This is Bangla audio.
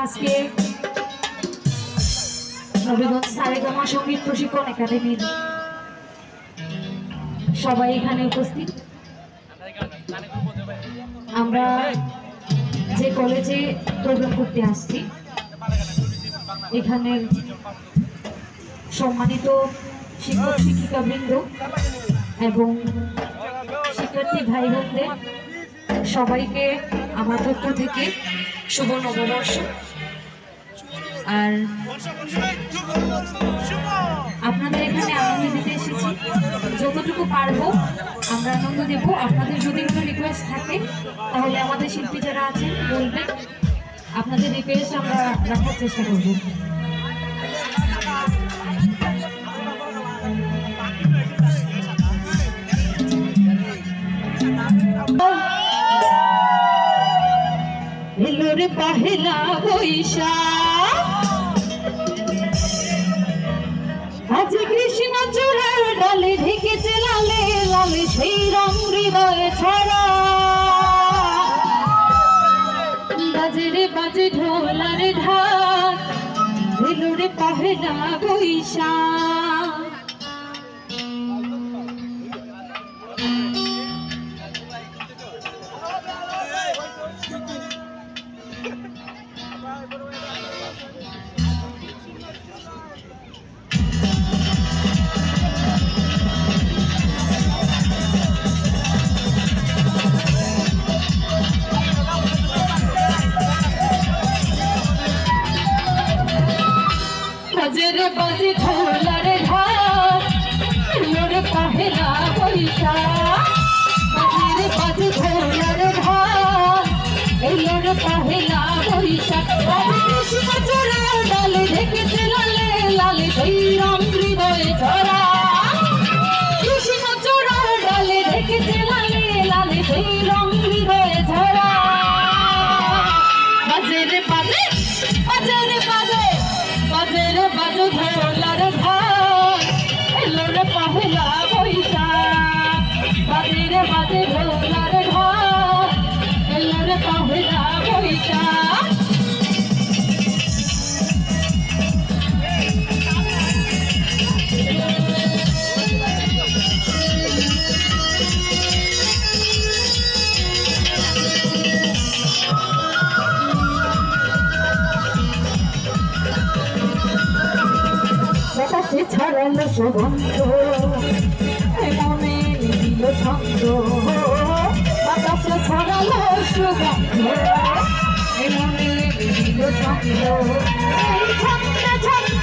আজকে নবীগঞ্জ সারেগামা সঙ্গীত প্রশিক্ষণ একাডেমির সবাই এখানে উপস্থিত। আমরা যে কলেজে প্রোগ্রাম করতে আসছি, এখানের সম্মানিত শিক্ষক শিক্ষিকাবৃন্দ এবং শিক্ষার্থী ভাই বোনদের সবাইকে আমার পক্ষ থেকে শুভ নববর্ষ। আর আপনাদের এখানে আনন্দ দিতে এসেছি, যতটুকু পারবো আমরা আনন্দ দেব। আপনাদের যদি কোনো রিকোয়েস্ট থাকে তাহলে আমাদের শিল্পী যারা আছেন বলবেন, আপনাদের রিকোয়েস্ট আমরা রাখার চেষ্টা করব। এলোরে পহেলা বৈশাখ, আজ কৃষ্ণ চূড়ার ডালে ঢেকেছে লালে লালে সেই রং হৃদয়ে ছড়া। বাজে রে বাজে ঢোলার ঢাক, এলোরে পহেলা বৈশাখ। বাজে বাজে ঢোলার ঢাক, এলোরে পহেলা বৈশাখ। বাজে বাজে ঢোলার ঢাক, এলোরে পহেলা বৈশাখ। কৃষ্ণ চূড়ার ডালে ঢেকেছে লালে লালে সেই রং হৃদয়ে ছড়া। কৃষ্ণ চূড়ার ডালে ঢেকেছে লালে লালে সেই রং হৃদয়ে ছড়া। বাজে রে বাজে বাজে রে বাজে বাজে রে বাজে ঢোলার ঢাক, এলোরে পহেলা বৈশাখ। বাজে রে বাজে ঢোলার ঢাক, এলোরে পহেলা বৈশাখ। বাতাসে ছড়ালো সুগন্ধ, মনে নিল ছন্দ। বাতাসে ছড়ালো সুগন্ধ, মনে নিল ছন্দ। ছন্দে ছন্দে